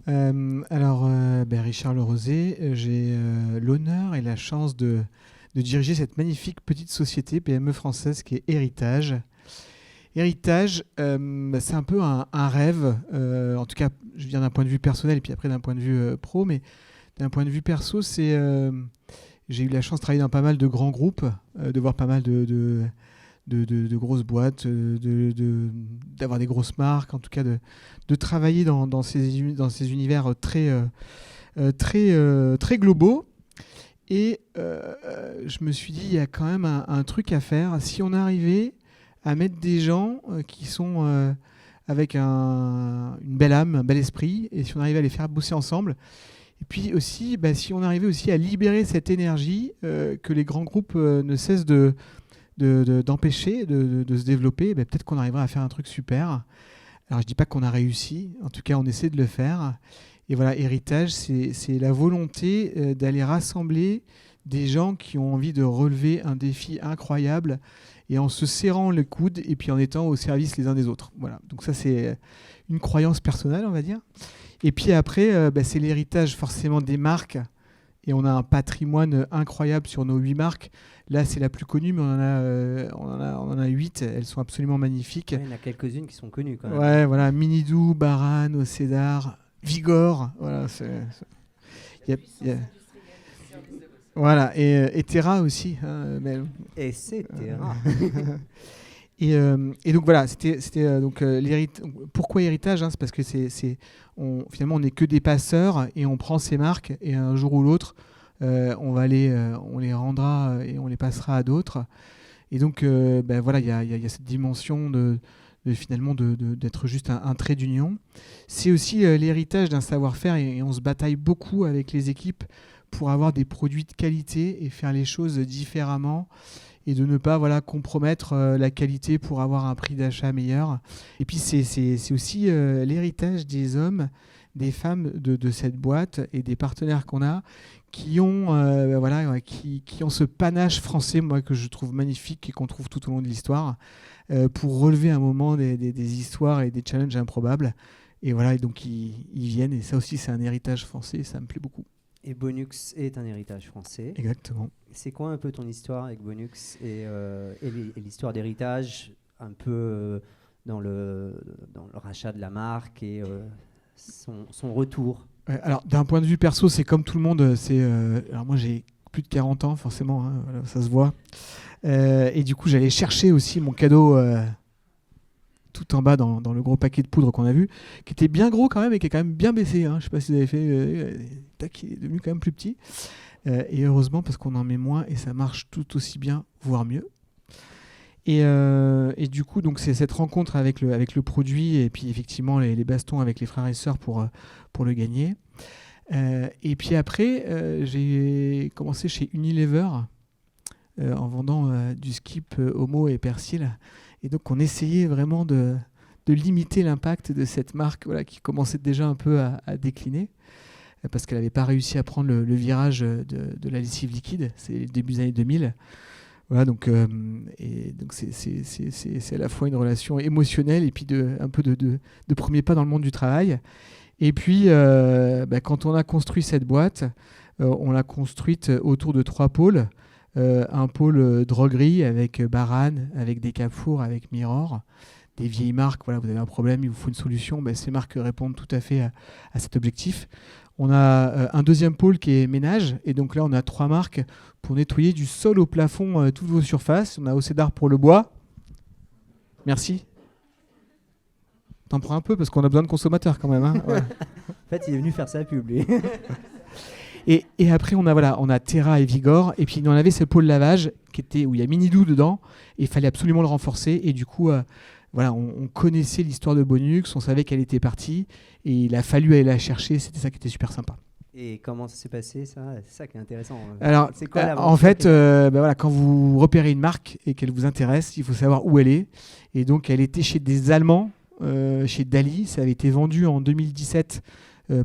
Richard Lerosé, j'ai l'honneur et la chance de diriger cette magnifique petite société PME française qui est Héritage. Héritage, c'est un peu un rêve, en tout cas, je viens d'un point de vue personnel et puis après d'un point de vue pro, mais d'un point de vue perso, j'ai eu la chance de travailler dans pas mal de grands groupes, de voir pas mal de grosses boîtes, d'avoir des grosses marques, en tout cas de travailler dans ces univers très globaux. Et je me suis dit, il y a quand même un truc à faire. Si on arrivait à mettre des gens qui sont avec une belle âme, un bel esprit, et si on arrivait à les faire bosser ensemble, et puis aussi, si on arrivait aussi à libérer cette énergie que les grands groupes ne cessent d'empêcher de se développer, peut-être qu'on arriverait à faire un truc super. Alors je dis pas qu'on a réussi, en tout cas on essaie de le faire. Et voilà, Héritage, c'est la volonté d'aller rassembler des gens qui ont envie de relever un défi incroyable et en se serrant le coude et puis en étant au service les uns des autres. Voilà, donc ça c'est une croyance personnelle, on va dire. Et puis après, c'est l'héritage forcément des marques. Et on a un patrimoine incroyable sur nos 8 marques. Là, c'est la plus connue, mais on en a 8. Elles sont absolument magnifiques. Ouais, il y en a quelques-unes qui sont connues quand même. Ouais, voilà. Minidou, Baran, Océdar, Vigor. Voilà. Voilà. Et Terra aussi. Hein, Et c'est Terra. Et donc voilà, c'était donc pourquoi Héritage, hein, c'est parce que finalement on n'est que des passeurs et on prend ces marques et un jour ou l'autre on les rendra et on les passera à d'autres. Et donc voilà, il y a cette dimension finalement d'être juste un trait d'union. C'est aussi l'héritage d'un savoir-faire et on se bataille beaucoup avec les équipes pour avoir des produits de qualité et faire les choses différemment. Et de ne pas compromettre la qualité pour avoir un prix d'achat meilleur. Et puis c'est aussi l'héritage des hommes, des femmes de cette boîte et des partenaires qu'on a qui ont ce panache français, moi, que je trouve magnifique et qu'on trouve tout au long de l'histoire, pour relever un moment des histoires et des challenges improbables. Et voilà, et donc ils viennent, et ça aussi c'est un héritage français, et ça me plaît beaucoup. Et Bonux est un héritage français. Exactement. C'est quoi un peu ton histoire avec Bonux et l'histoire d'héritage, un peu dans le rachat de la marque et son retour? Alors d'un point de vue perso, c'est comme tout le monde. Alors moi j'ai plus de 40 ans forcément, hein, voilà, ça se voit. Et du coup j'allais chercher aussi mon cadeau tout en bas dans le gros paquet de poudre qu'on a vu, qui était bien gros quand même et qui est quand même bien baissé. Hein. Je ne sais pas si vous avez fait... tac, il est devenu quand même plus petit. Et heureusement parce qu'on en met moins et ça marche tout aussi bien, voire mieux. Et du coup, donc, c'est cette rencontre avec le produit et puis effectivement les bastons avec les frères et sœurs pour le gagner. Et puis après, j'ai commencé chez Unilever en vendant du skip Homo et persil. Et donc, on essayait vraiment de limiter l'impact de cette marque qui commençait déjà un peu à décliner parce qu'elle n'avait pas réussi à prendre le virage de la lessive liquide. C'est le début des années 2000. Voilà, donc c'est à la fois une relation émotionnelle et puis un peu de premier pas dans le monde du travail. Et puis, quand on a construit cette boîte, on l'a construite autour de 3 pôles. Un pôle droguerie avec Baran, avec Decapfour, avec Mirror, des vieilles marques. Voilà, vous avez un problème, il vous faut une solution. Ces marques répondent tout à fait à cet objectif. On a un deuxième pôle qui est ménage. Et donc là, on a 3 marques pour nettoyer du sol au plafond toutes vos surfaces. On a Océdar pour le bois. Merci. T'en prends un peu parce qu'on a besoin de consommateurs quand même. Hein. Ouais. En fait, il est venu faire sa pub, lui. Et après, on a Terra et Vigor. Et puis, on avait ce pôle lavage où il y a Minidou dedans. Et il fallait absolument le renforcer. Et du coup, on connaissait l'histoire de Bonux. On savait qu'elle était partie. Et il a fallu aller la chercher. C'était ça qui était super sympa. Et comment ça s'est passé, ça? C'est ça qui est intéressant. Alors, c'est quoi, en fait, quand vous repérez une marque et qu'elle vous intéresse, il faut savoir où elle est. Et donc, elle était chez des Allemands, chez Dali. Ça avait été vendu en 2017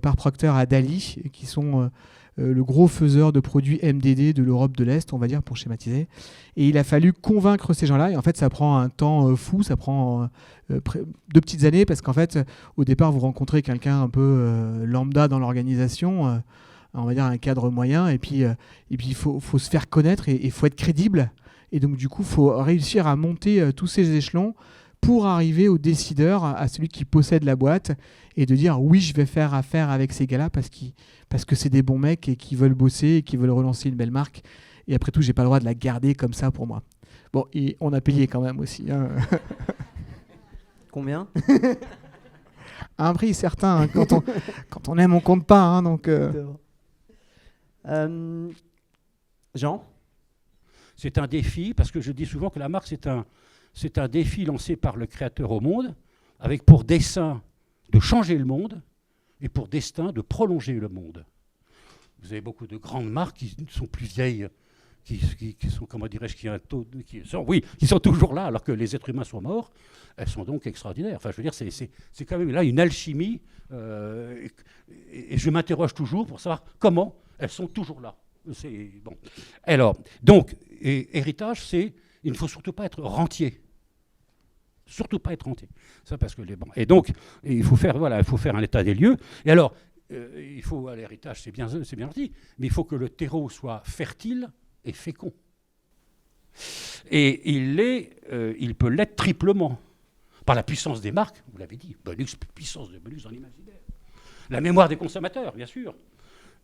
par Procter à Dali, qui sont le gros faiseur de produits MDD de l'Europe de l'Est, on va dire, pour schématiser. Et il a fallu convaincre ces gens-là. Et en fait, ça prend un temps fou, ça prend 2 petites années, parce qu'en fait, au départ, vous rencontrez quelqu'un un peu lambda dans l'organisation, on va dire un cadre moyen, et puis il faut se faire connaître et il faut être crédible. Et donc, du coup, il faut réussir à monter tous ces échelons pour arriver au décideur, à celui qui possède la boîte, et de dire oui, je vais faire affaire avec ces gars-là parce que c'est des bons mecs et qui veulent bosser et qui veulent relancer une belle marque. Et après tout, j'ai pas le droit de la garder comme ça pour moi. Bon, et on a payé quand même aussi. Hein. Combien? À un prix certain. Hein, quand on aime, on compte pas. Hein, donc, Jean? C'est un défi, parce que je dis souvent que la marque, c'est un défi lancé par le créateur au monde, avec pour dessein de changer le monde et pour destin de prolonger le monde. Vous avez beaucoup de grandes marques qui sont plus vieilles, qui sont, comment dirais-je, qui sont toujours là alors que les êtres humains sont morts. Elles sont donc extraordinaires. Enfin, je veux dire, c'est quand même là une alchimie, et je m'interroge toujours pour savoir comment elles sont toujours là. C'est bon. Alors, donc, héritage, il ne faut surtout pas être rentier. Surtout pas être rentier. Ça parce que et donc, il faut faire un état des lieux. Et alors, il faut à l'héritage, c'est bien dit, mais il faut que le terreau soit fertile et fécond. Et il peut l'être triplement par la puissance des marques. Vous l'avez dit, Bonux, puissance de Bonux dans l'imaginaire. La mémoire des consommateurs, bien sûr.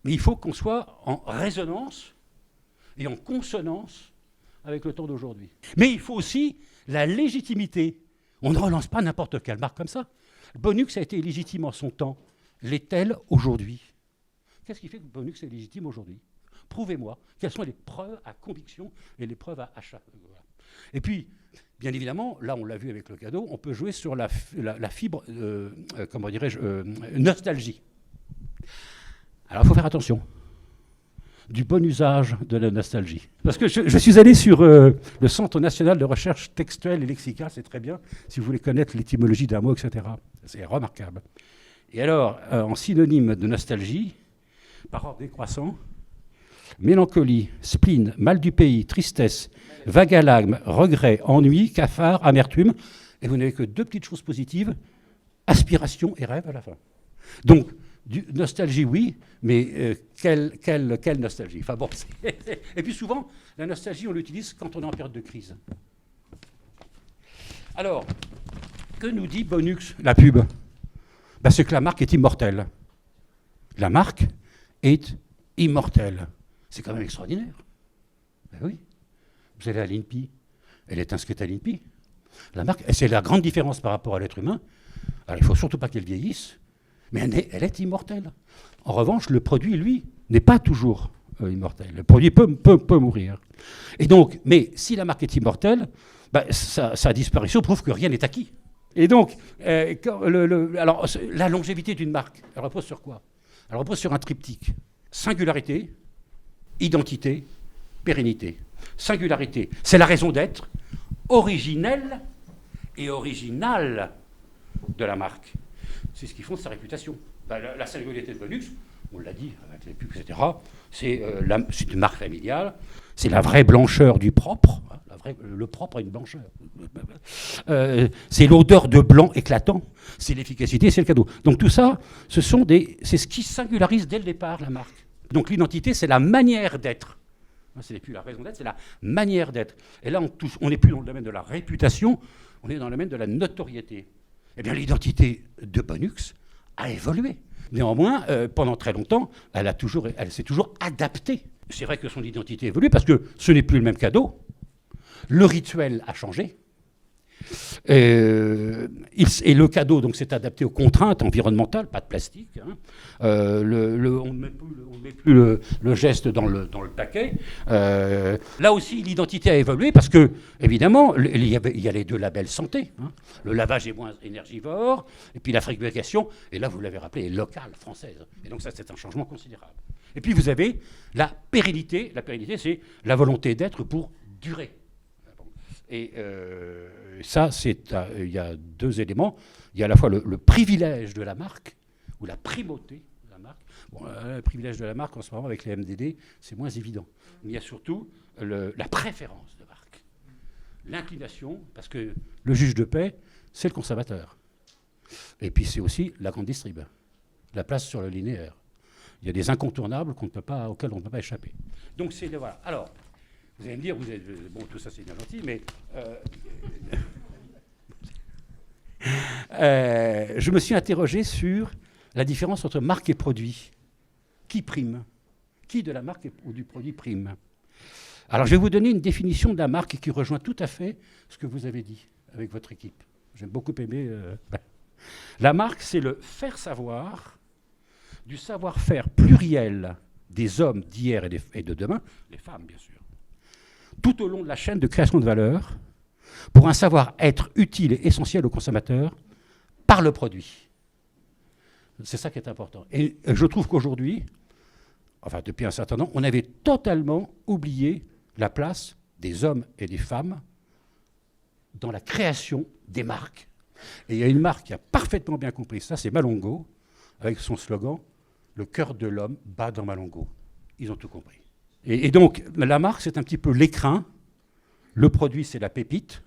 Mais il faut qu'on soit en résonance et en consonance avec le temps d'aujourd'hui. Mais il faut aussi la légitimité. On ne relance pas n'importe quelle marque comme ça. Bonux a été légitime en son temps. L'est-elle aujourd'hui? Qu'est-ce qui fait que Bonux est légitime aujourd'hui? Prouvez-moi. Quelles sont les preuves à conviction et les preuves à achat? Voilà. Et puis, bien évidemment, là on l'a vu avec le cadeau, on peut jouer sur la fibre, comment dirais-je, nostalgie. Alors il faut faire attention du bon usage de la nostalgie. Parce que je suis allé sur le Centre national de recherche textuelle et lexicale, c'est très bien, si vous voulez connaître l'étymologie d'un mot, etc. C'est remarquable. Et alors, en synonyme de nostalgie, par ordre décroissant, mélancolie, spleen, mal du pays, tristesse, vagalagme, regret, ennui, cafard, amertume, et vous n'avez que 2 petites choses positives, aspiration et rêve à la fin. Donc, nostalgie, oui, mais quelle nostalgie? Enfin bon, et puis souvent, la nostalgie, on l'utilise quand on est en période de crise. Alors, que nous dit Bonux, la pub? C'est que la marque est immortelle. La marque est immortelle. C'est quand même extraordinaire. Ben oui. Vous allez à l'INPI, elle est inscrite à l'INPI. La marque, c'est la grande différence par rapport à l'être humain. Alors, il ne faut surtout pas qu'elle vieillisse. Mais elle est immortelle. En revanche, le produit, lui, n'est pas toujours immortel. Le produit peut mourir. Et donc, mais si la marque est immortelle, sa disparition prouve que rien n'est acquis. Et donc, alors, la longévité d'une marque, elle repose sur quoi? Elle repose sur un triptyque. Singularité, identité, pérennité. Singularité, c'est la raison d'être originelle et originale de la marque. C'est ce qui fonde sa réputation. La singularité de Bonux, on l'a dit avec les pubs, etc., c'est une marque familiale, c'est la vraie blancheur du propre, hein, le propre a une blancheur. C'est l'odeur de blanc éclatant, c'est l'efficacité, c'est le cadeau. Donc tout ça, c'est ce qui singularise dès le départ la marque. Donc l'identité, c'est la manière d'être. Ce n'est plus la raison d'être, c'est la manière d'être. Et là, on n'est plus dans le domaine de la réputation, on est dans le domaine de la notoriété. Eh bien, l'identité de Bonux a évolué. Néanmoins, pendant très longtemps, elle s'est toujours adaptée. C'est vrai que son identité évolue parce que ce n'est plus le même cadeau. Le rituel a changé. Et le cadeau donc, s'est adapté aux contraintes environnementales, pas de plastique. Hein. On ne met plus le geste dans le paquet. Là aussi, l'identité a évolué parce que, évidemment, il y a les 2 labels santé. Hein. Le lavage est moins énergivore, et puis la fabrication, et là, vous l'avez rappelé, est locale, française. Et donc ça, c'est un changement considérable. Et puis, vous avez la pérennité. La pérennité, c'est la volonté d'être pour durer. Et ça, il y a 2 éléments. Il y a à la fois le privilège de la marque, ou la primauté de la la marque. Bon, le privilège de la marque en ce moment avec les MDD, c'est moins évident. Mais il y a surtout la préférence de marque, l'inclination, parce que le juge de paix, c'est le consommateur. Et puis c'est aussi la grande distrib, la place sur le linéaire. Il y a des incontournables auxquels on ne peut pas échapper. Donc c'est voilà. Alors, vous allez me dire, bon, tout ça c'est bien gentil, mais je me suis interrogé sur la différence entre marque et produit. Qui prime? Qui de la marque ou du produit prime? Alors je vais vous donner une définition de la marque qui rejoint tout à fait ce que vous avez dit avec votre équipe. J'ai beaucoup aimé. La marque, c'est le faire savoir du savoir-faire pluriel des hommes d'hier et de demain, les femmes bien sûr, tout au long de la chaîne de création de valeur, pour un savoir-être utile et essentiel aux consommateurs par le produit. C'est ça qui est important. Et je trouve qu'aujourd'hui, enfin depuis un certain temps, on avait totalement oublié la place des hommes et des femmes dans la création des marques. Et il y a une marque qui a parfaitement bien compris ça, c'est Malongo, avec son slogan « Le cœur de l'homme bat dans Malongo ». Ils ont tout compris. Et donc, la marque, c'est un petit peu l'écrin, le produit, c'est la pépite,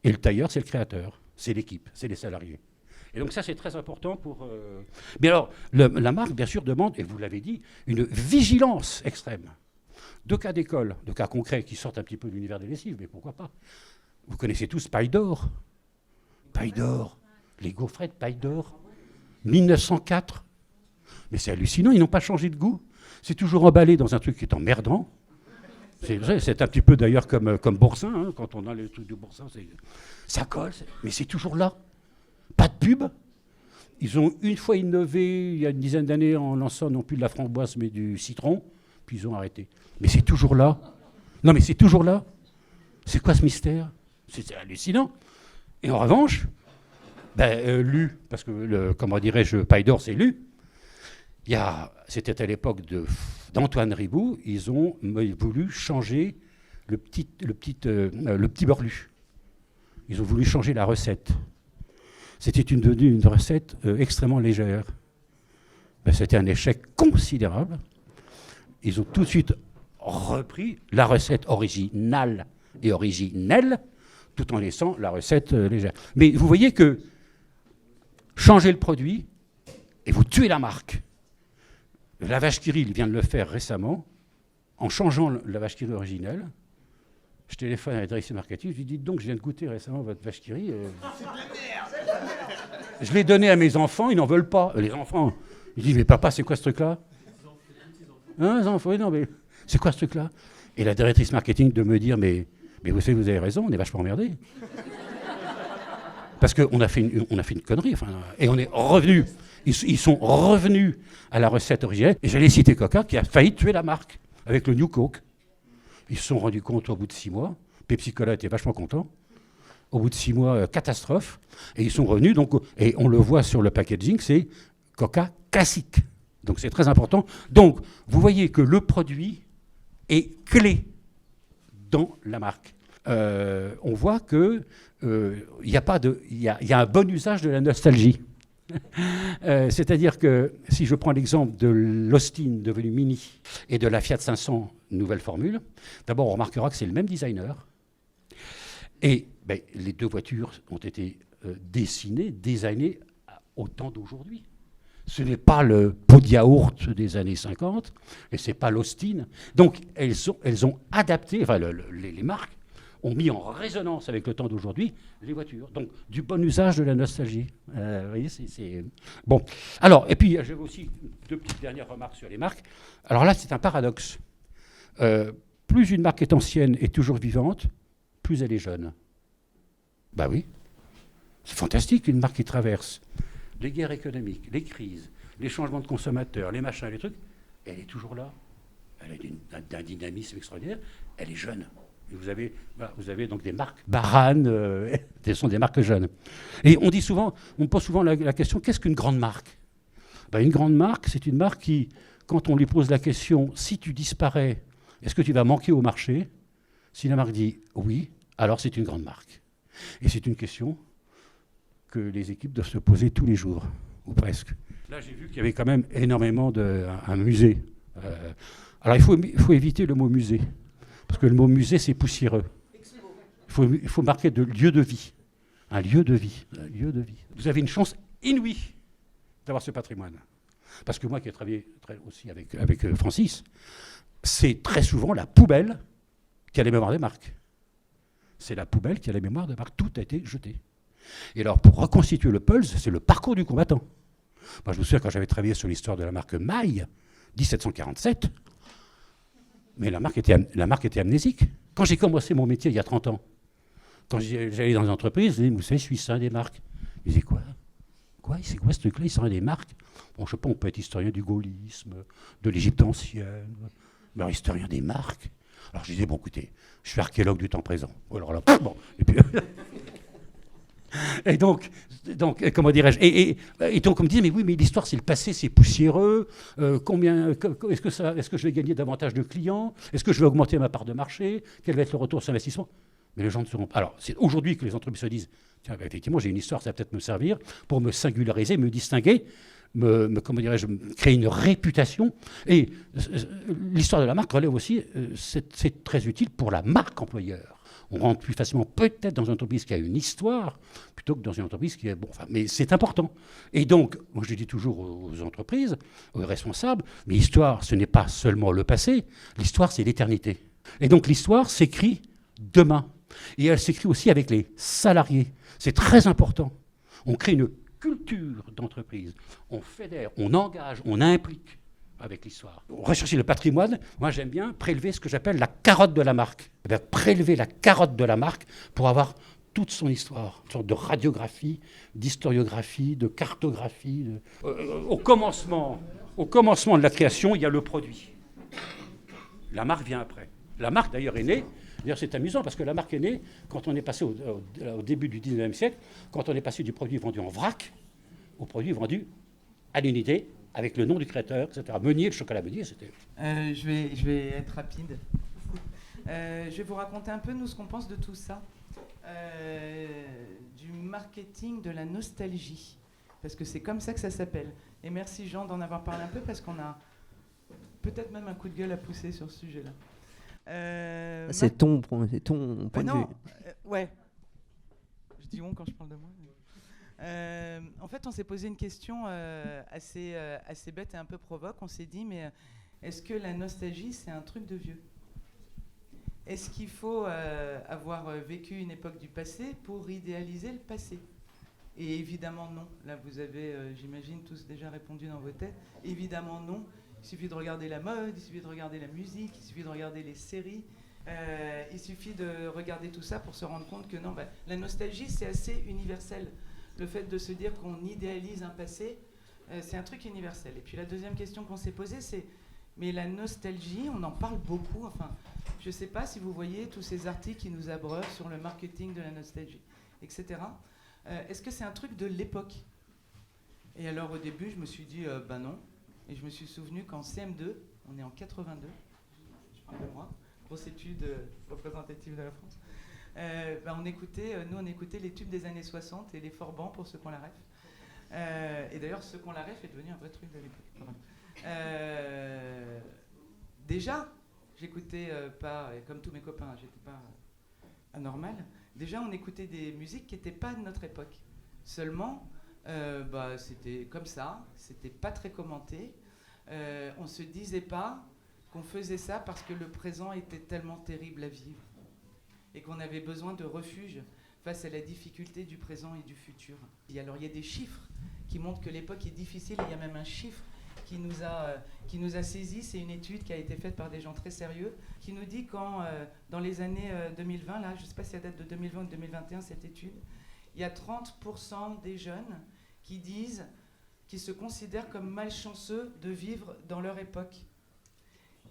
et le tailleur, c'est le créateur, c'est l'équipe, c'est les salariés. Et donc ça, c'est très important pour... Mais alors, la marque, bien sûr, demande, et vous l'avez dit, une vigilance extrême. Deux cas d'école, deux cas concrets qui sortent un petit peu de l'univers des lessives, mais pourquoi pas. Vous connaissez tous Paille d'Or. Paille d'Or. Les gaufrettes Paille d'Or. 1904. Mais c'est hallucinant, ils n'ont pas changé de goût. C'est toujours emballé dans un truc qui est emmerdant. C'est un petit peu d'ailleurs comme Boursin, hein, quand on a le truc de Boursin, ça colle, mais c'est toujours là. Pas de pub. Ils ont une fois innové il y a une dizaine d'années en lançant non plus de la framboise mais du citron, puis ils ont arrêté. Mais c'est toujours là. Non mais c'est toujours là. C'est quoi ce mystère? C'est hallucinant. Et en revanche, Lu, parce que comment dirais-je, Paille d'Or c'est Lu. C'était à l'époque d'Antoine Riboud, ils ont voulu changer le petit beurre Lu. Ils ont voulu changer la recette. C'était devenue une recette extrêmement légère. C'était un échec considérable. Ils ont tout de suite repris la recette originale et originelle, tout en laissant la recette légère. Mais vous voyez que changer le produit, et vous tuez la marque. La vache qui rit, il vient de le faire récemment, en changeant la vache qui rit originelle. Je téléphone à la direction marketing, je lui dis donc, je viens de goûter récemment votre vache qui rit. Je l'ai donné à mes enfants, ils n'en veulent pas. Les enfants, ils disent mais papa, c'est quoi ce truc-là? Hein, les enfants, oui, non, mais c'est quoi ce truc-là? Et la directrice marketing de me dire mais vous savez, vous avez raison, on est vachement emmerdés. Parce qu'on a fait une connerie, enfin, et on est revenu. Ils sont revenus à la recette originelle. Et j'allais citer Coca qui a failli tuer la marque avec le New Coke. Ils se sont rendus compte au bout de 6 mois. Pepsi Cola était vachement content. Au bout de 6 mois, catastrophe. Et ils sont revenus. Donc, et on le voit sur le packaging, c'est Coca classique. Donc c'est très important. Donc vous voyez que le produit est clé dans la marque. On voit qu'il y a un bon usage de la nostalgie. C'est-à-dire que si je prends l'exemple de l'Austin devenu Mini et de la Fiat 500 nouvelle formule, d'abord on remarquera que c'est le même designer et les deux voitures ont été designées au temps d'aujourd'hui. Ce n'est pas le pot de yaourt des années 50 et ce n'est pas l'Austin. Donc elles ont adapté, enfin les marques ont mis en résonance avec le temps d'aujourd'hui les voitures. Donc, du bon usage de la nostalgie. Vous voyez, c'est... Bon. Alors, et puis, j'avais aussi 2 petites dernières remarques sur les marques. Alors là, c'est un paradoxe. Plus une marque est ancienne et toujours vivante, plus elle est jeune. Ben oui. C'est fantastique, une marque qui traverse les guerres économiques, les crises, les changements de consommateurs, les machins, les trucs. Elle est toujours là. Elle est d'un dynamisme extraordinaire. Elle est jeune. Et vous avez donc des marques Baran, ce sont des marques jeunes. Et on pose souvent la question, qu'est-ce qu'une grande marque? Une grande marque, c'est une marque qui, quand on lui pose la question, si tu disparais, est-ce que tu vas manquer au marché? Si la marque dit oui, alors c'est une grande marque. Et c'est une question que les équipes doivent se poser tous les jours, ou presque. Là, j'ai vu qu'il y avait quand même énormément un musée. Alors, il faut éviter le mot musée, parce que le mot musée, c'est poussiéreux. Il faut marquer de lieu de vie. Un lieu de vie. Un lieu de vie. Vous avez une chance inouïe d'avoir ce patrimoine. Parce que moi, qui ai travaillé aussi avec Francis, c'est très souvent la poubelle qui a les mémoires des marques. C'est la poubelle qui a les mémoires des marques. Tout a été jeté. Et alors, pour reconstituer le Pulse, c'est le parcours du combattant. Moi, je me souviens quand j'avais travaillé sur l'histoire de la marque Maille, 1747, mais la marque était amnésique. Quand j'ai commencé mon métier il y a 30 ans, quand j'allais dans les entreprises, je disais, vous savez, je suis historien des marques. Ils disaient, quoi ? C'est quoi ce truc-là, historien des marques ? Bon, je ne sais pas, on peut être historien du gaullisme, de l'Égypte ancienne, mais alors, historien des marques. Alors je disais, bon, écoutez, je suis archéologue du temps présent. Alors là, bon, et puis... Et donc, comment dirais-je, et donc on me disait, mais oui, mais l'histoire c'est le passé, c'est poussiéreux, est-ce que je vais gagner davantage de clients, est-ce que je vais augmenter ma part de marché, quel va être le retour sur investissement? Mais les gens ne seront pas. Alors, c'est aujourd'hui que les entreprises se disent, tiens, bah, effectivement, j'ai une histoire, ça va peut-être me servir pour me singulariser, me distinguer, comment dirais-je, créer une réputation. Et l'histoire de la marque relève aussi, c'est très utile pour la marque employeur. On rentre plus facilement peut-être dans une entreprise qui a une histoire plutôt que dans une entreprise qui est... Bon, enfin, mais c'est important. Et donc, moi je dis toujours aux entreprises, aux responsables, mais l'histoire, ce n'est pas seulement le passé, l'histoire, c'est l'éternité. Et donc l'histoire s'écrit demain. Et elle s'écrit aussi avec les salariés. C'est très important. On crée une culture d'entreprise. On fédère, on engage, on implique avec l'histoire. Rechercher le patrimoine, moi j'aime bien prélever ce que j'appelle la carotte de la marque. Prélever la carotte de la marque pour avoir toute son histoire, une sorte de radiographie, d'historiographie, de cartographie. Au commencement de la création, il y a le produit. La marque vient après. La marque d'ailleurs est née, d'ailleurs c'est amusant parce que la marque est née quand on est passé au début du 19e siècle, quand on est passé du produit vendu en vrac au produit vendu à l'unité, avec le nom du créateur, etc. Meunier, le chocolat Meunier, c'était... Je vais être rapide. Je vais vous raconter un peu, nous, ce qu'on pense de tout ça. Du marketing de la nostalgie. Parce que c'est comme ça que ça s'appelle. Et merci, Jean, d'en avoir parlé un peu, parce qu'on a peut-être même un coup de gueule à pousser sur ce sujet-là. C'est ton point de vue. Ouais. Je dis on quand je parle de moi. En fait, on s'est posé une question assez bête et un peu provoque. On s'est dit, mais est-ce que la nostalgie, c'est un truc de vieux ? Est-ce qu'il faut avoir vécu une époque du passé pour idéaliser le passé ? Et évidemment non. Là, vous avez, j'imagine, tous déjà répondu dans vos têtes. Évidemment non. Il suffit de regarder la mode, il suffit de regarder la musique, il suffit de regarder les séries. Il suffit de regarder tout ça pour se rendre compte que non, la nostalgie, c'est assez universel. Le fait de se dire qu'on idéalise un passé, c'est un truc universel. Et puis la deuxième question qu'on s'est posée, c'est, mais la nostalgie, on en parle beaucoup. Enfin, je ne sais pas si vous voyez tous ces articles qui nous abreuvent sur le marketing de la nostalgie, etc. Est-ce que c'est un truc de l'époque ? Et alors au début, je me suis dit, non. Et je me suis souvenu qu'en CM2, on est en 82, je parle de moi, grosse étude représentative de la France, on écoutait les tubes des années 60 et les Forbans pour ceux qui ont la ref. Et d'ailleurs, ceux qui ont la ref est devenu un vrai truc de l'époque. Déjà, j'écoutais pas, comme tous mes copains, j'étais pas anormal. Déjà, on écoutait des musiques qui n'étaient pas de notre époque. Seulement, c'était comme ça, c'était pas très commenté. On se disait pas qu'on faisait ça parce que le présent était tellement terrible à vivre et qu'on avait besoin de refuge face à la difficulté du présent et du futur. Et alors il y a des chiffres qui montrent que l'époque est difficile, et il y a même un chiffre qui nous a saisis. C'est une étude qui a été faite par des gens très sérieux, qui nous dit qu'en dans les années 2020, là, je ne sais pas si ça date de 2020 ou de 2021 cette étude, il y a 30% des jeunes qui se considèrent comme malchanceux de vivre dans leur époque.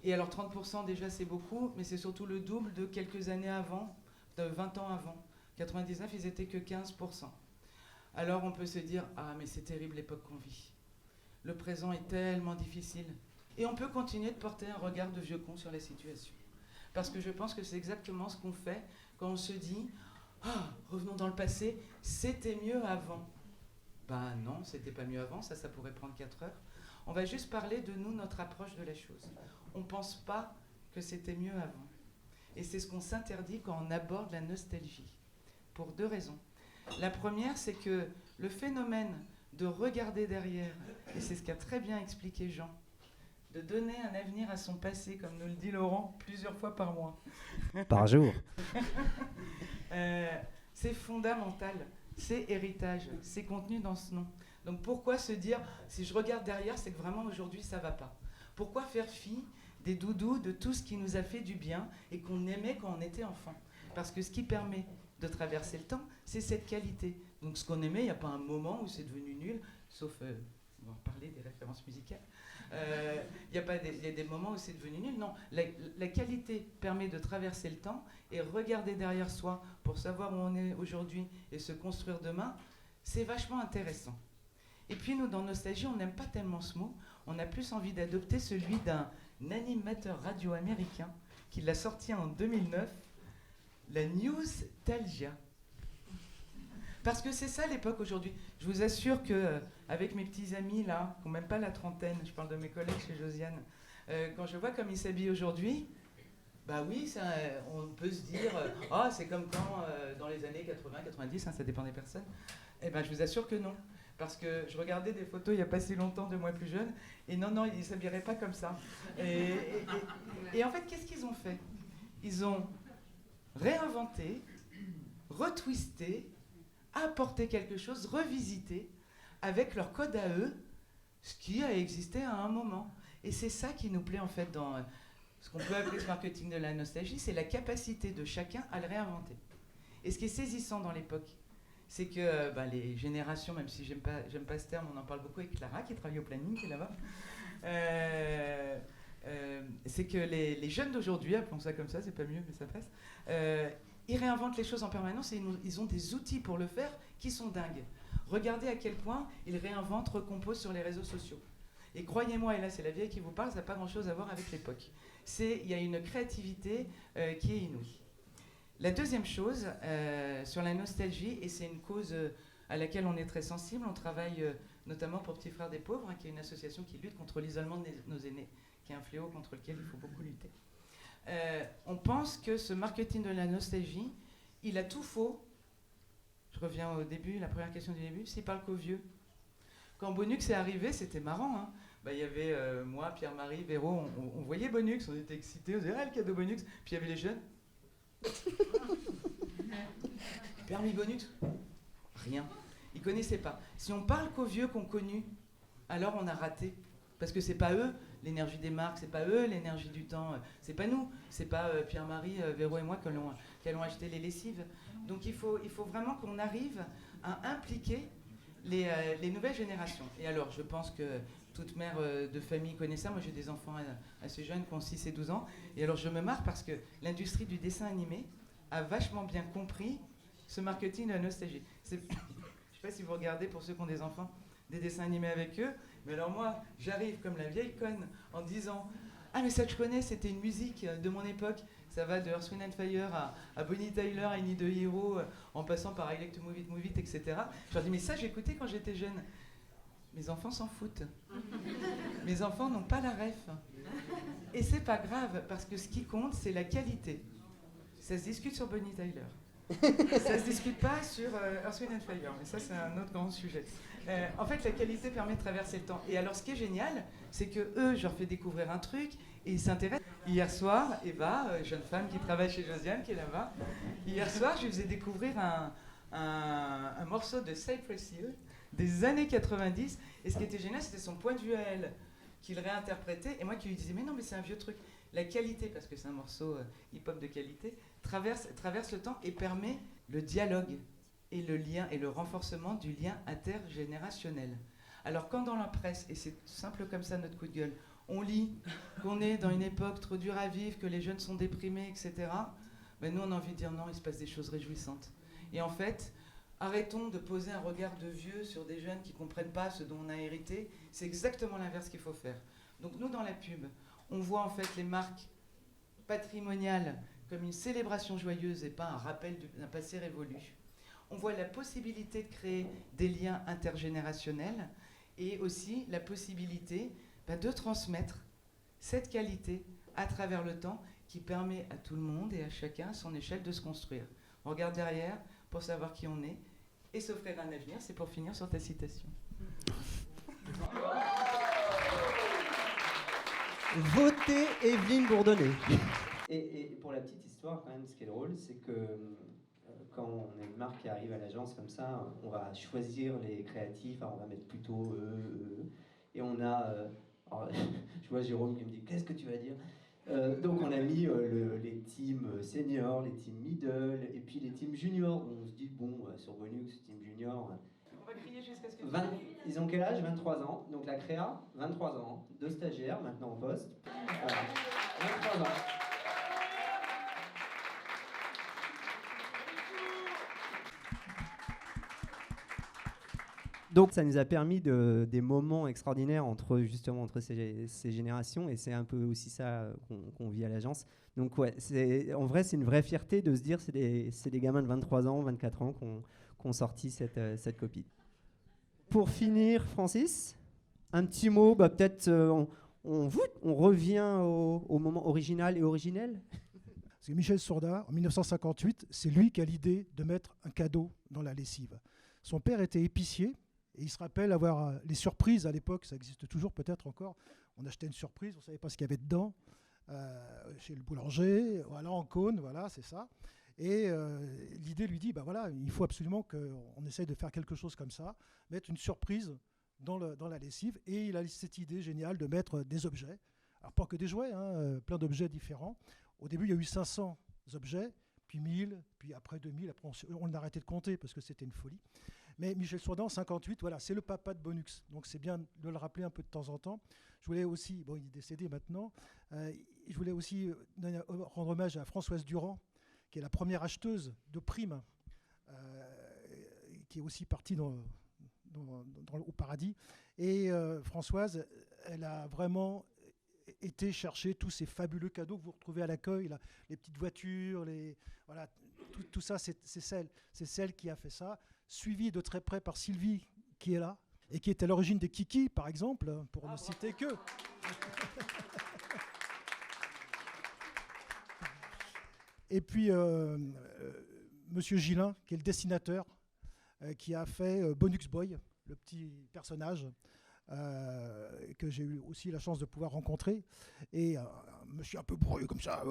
Et alors 30% déjà c'est beaucoup, mais c'est surtout le double de quelques années avant, de 20 ans avant. 99, ils étaient que 15%. Alors on peut se dire, ah mais c'est terrible l'époque qu'on vit. Le présent est tellement difficile. Et on peut continuer de porter un regard de vieux con sur la situation. Parce que je pense que c'est exactement ce qu'on fait quand on se dit, revenons dans le passé, c'était mieux avant. Ben non, c'était pas mieux avant, ça pourrait prendre 4 heures. On va juste parler de nous, notre approche de la chose. On pense pas que c'était mieux avant. Et c'est ce qu'on s'interdit quand on aborde la nostalgie, pour 2 raisons. La première, c'est que le phénomène de regarder derrière, et c'est ce qu'a très bien expliqué Jean, de donner un avenir à son passé, comme nous le dit Laurent, plusieurs fois par mois. Par jour. C'est fondamental, c'est héritage, c'est contenu dans ce nom. Donc pourquoi se dire, si je regarde derrière, c'est que vraiment aujourd'hui ça va pas. Pourquoi faire fi des doudous, de tout ce qui nous a fait du bien et qu'on aimait quand on était enfant? Parce que ce qui permet de traverser le temps, c'est cette qualité. Donc ce qu'on aimait, il n'y a pas un moment où c'est devenu nul, sauf, on va parler des références musicales, il y a des moments où c'est devenu nul. Non, la qualité permet de traverser le temps et regarder derrière soi pour savoir où on est aujourd'hui et se construire demain, c'est vachement intéressant. Et puis nous, dans Nostalgie, on n'aime pas tellement ce mot, on a plus envie d'adopter celui d'un animateur radio américain qui l'a sorti en 2009, la Newstalgia. Parce que c'est ça l'époque aujourd'hui. Je vous assure qu'avec mes petits amis là, qui n'ont même pas la trentaine, je parle de mes collègues chez Josiane, quand je vois comme ils s'habillent aujourd'hui, bah oui, on peut se dire, c'est comme quand dans les années 80, 90, ça dépend des personnes. Eh ben je vous assure que non. Parce que je regardais des photos il n'y a pas si longtemps de moi plus jeune, et non, ils ne s'habilleraient pas comme ça. Et en fait, qu'est-ce qu'ils ont fait? Ils ont réinventé, retwisté, apporté quelque chose, revisité, avec leur code à eux, ce qui a existé à un moment. Et c'est ça qui nous plaît en fait dans ce qu'on peut appeler ce marketing de la nostalgie, c'est la capacité de chacun à le réinventer. Et ce qui est saisissant dans l'époque, c'est que les générations, même si j'aime pas ce terme, on en parle beaucoup avec Clara qui travaille au planning, qui est là-bas, c'est que les jeunes d'aujourd'hui, appelons ça comme ça, c'est pas mieux mais ça passe, ils réinventent les choses en permanence et ils ont des outils pour le faire qui sont dingues. Regardez à quel point ils réinventent, recomposent sur les réseaux sociaux. Et croyez-moi, et là c'est la vieille qui vous parle, ça n'a pas grand-chose à voir avec l'époque. Il y a une créativité qui est inouïe. La deuxième chose, sur la nostalgie, et c'est une cause à laquelle on est très sensible, on travaille notamment pour Petits Frères des Pauvres, qui est une association qui lutte contre l'isolement de nos aînés, qui est un fléau contre lequel il faut beaucoup lutter. On pense que ce marketing de la nostalgie, il a tout faux. Je reviens au début, la première question du début, s'il parle qu'aux vieux. Quand Bonux est arrivé, c'était marrant, hein. Il y avait moi, Pierre-Marie, Véro, on voyait Bonux, on était excités, on disait « Ah, le cadeau Bonux !» Puis il y avait les jeunes. Permis Bonux? Rien. Ils connaissaient pas. Si on parle qu'aux vieux qu'on connu, alors on a raté. Parce que c'est pas eux l'énergie des marques, c'est pas eux l'énergie du temps, c'est pas nous, c'est pas Pierre-Marie, Véro et moi qui allons acheter les lessives. Donc il faut vraiment qu'on arrive à impliquer les nouvelles générations. Et alors je pense que toute mère de famille connaît ça. Moi j'ai des enfants assez jeunes qui ont 6 et 12 ans. Et alors je me marre parce que l'industrie du dessin animé a vachement bien compris ce marketing de la nostalgie. Je ne sais pas si vous regardez, pour ceux qui ont des enfants, des dessins animés avec eux. Mais alors moi, j'arrive comme la vieille conne en disant « Ah mais ça je connais, c'était une musique de mon époque. Ça va de Earth, Wind and Fire à Bonnie Tyler, I Need a Hero, en passant par I Like to Move It, etc. » Je leur dis « Mais ça j'écoutais quand j'étais jeune. » Mes enfants s'en foutent. Mes enfants n'ont pas la ref. Et c'est pas grave, parce que ce qui compte, c'est la qualité. Ça se discute sur Bonnie Tyler. Ça se discute pas sur Earth, Wind and Fire, mais ça c'est un autre grand sujet. En fait, la qualité permet de traverser le temps. Et alors, ce qui est génial, c'est que eux, je leur fais découvrir un truc et ils s'intéressent. Hier soir, Eva, jeune femme qui travaille chez Josiane, qui est là-bas, hier soir, je lui faisais découvrir un morceau de Cypress Hill des années 90. Et ce qui était génial, c'était son point de vue à elle, qu'il réinterprétait. Et moi qui lui disais, mais non, mais c'est un vieux truc. La qualité, parce que c'est un morceau hip-hop de qualité, traverse le temps et permet le dialogue et le lien et le renforcement du lien intergénérationnel. Alors quand dans la presse, et c'est simple comme ça notre coup de gueule, on lit qu'on est dans une époque trop dure à vivre, que les jeunes sont déprimés, etc., ben nous on a envie de dire non, il se passe des choses réjouissantes. Et en fait, arrêtons de poser un regard de vieux sur des jeunes qui ne comprennent pas ce dont on a hérité. C'est exactement l'inverse qu'il faut faire. Donc nous dans la pub, on voit en fait les marques patrimoniales comme une célébration joyeuse et pas un rappel d'un passé révolu. On voit la possibilité de créer des liens intergénérationnels et aussi la possibilité de transmettre cette qualité à travers le temps qui permet à tout le monde et à chacun à son échelle de se construire. On regarde derrière pour savoir qui on est et s'offrir un avenir. C'est pour finir sur ta citation. Votez Evelyne Bourdonnais. Et pour la petite histoire, quand même, ce qui est drôle, c'est que quand on a une marque qui arrive à l'agence comme ça, on va choisir les créatifs, alors on va mettre plutôt et on a... alors, je vois Jérôme qui me dit « Qu'est-ce que tu vas dire ?» Donc on a mis les teams seniors, les teams middle, et puis les teams juniors. On se dit, bon, sur Bonux, team junior... On va crier jusqu'à ce que... Ils ont quel âge? 23 ans. Donc la créa, 23 ans. 2 stagiaires, maintenant en poste. Voilà. 23 ans. Donc ça nous a permis des moments extraordinaires entre ces générations, et c'est un peu aussi ça qu'on vit à l'agence. Donc ouais, en vrai c'est une vraie fierté de se dire c'est des gamins de 23 ans, 24 ans qui ont sorti cette copie. Pour finir, Francis, un petit mot, peut-être on revient au moment original et originel. Parce que Michel Sourda, en 1958, c'est lui qui a l'idée de mettre un cadeau dans la lessive. Son père était épicier. Et il se rappelle avoir les surprises à l'époque, ça existe toujours peut-être encore. On achetait une surprise, on ne savait pas ce qu'il y avait dedans, chez le boulanger, voilà, en cône, voilà, c'est ça. Et l'idée lui dit, voilà, il faut absolument qu'on essaye de faire quelque chose comme ça, mettre une surprise dans la lessive. Et il a cette idée géniale de mettre des objets. Alors pas que des jouets, plein d'objets différents. Au début, il y a eu 500 objets, puis 1000, puis après 2000, après on a arrêté de compter parce que c'était une folie. Mais Michel Sourda, en 58, voilà, c'est le papa de Bonux. Donc c'est bien de le rappeler un peu de temps en temps. Je voulais aussi, bon, il est décédé maintenant, je voulais aussi rendre hommage à Françoise Durand, qui est la première acheteuse de primes, qui est aussi partie au paradis. Et Françoise, elle a vraiment été chercher tous ces fabuleux cadeaux que vous retrouvez à l'accueil, les petites voitures, voilà, tout ça, c'est celle qui a fait ça, suivie de très près par Sylvie, qui est là, et qui est à l'origine des Kiki, par exemple, pour ne citer que. Et puis, Monsieur Gillin, qui est le dessinateur, qui a fait Bonux Boy, le petit personnage, que j'ai eu aussi la chance de pouvoir rencontrer, et un monsieur un peu bourru comme ça,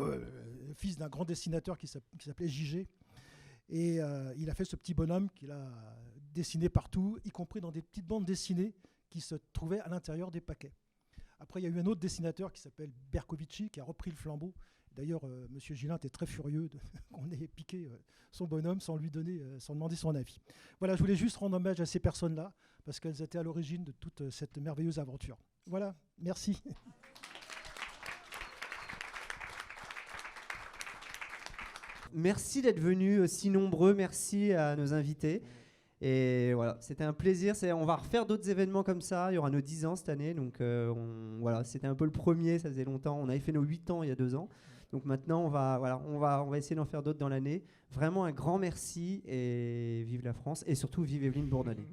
fils d'un grand dessinateur qui s'appelait JG, et il a fait ce petit bonhomme qu'il a dessiné partout, y compris dans des petites bandes dessinées qui se trouvaient à l'intérieur des paquets. Après, il y a eu un autre dessinateur qui s'appelle Bercovici, qui a repris le flambeau. D'ailleurs, Monsieur Gillin était très furieux qu'on ait piqué son bonhomme sans lui sans demander son avis. Voilà, je voulais juste rendre hommage à ces personnes-là, parce qu'elles étaient à l'origine de toute cette merveilleuse aventure. Voilà, merci. Merci d'être venus si nombreux, merci à nos invités. Et voilà, c'était un plaisir. On va refaire d'autres événements comme ça. Il y aura nos 10 ans cette année. Donc voilà, c'était un peu le premier, ça faisait longtemps. On avait fait nos 8 ans il y a 2 ans. Donc maintenant, on va essayer d'en faire d'autres dans l'année. Vraiment un grand merci et vive la France. Et surtout, vive Evelyne Bourdonnais.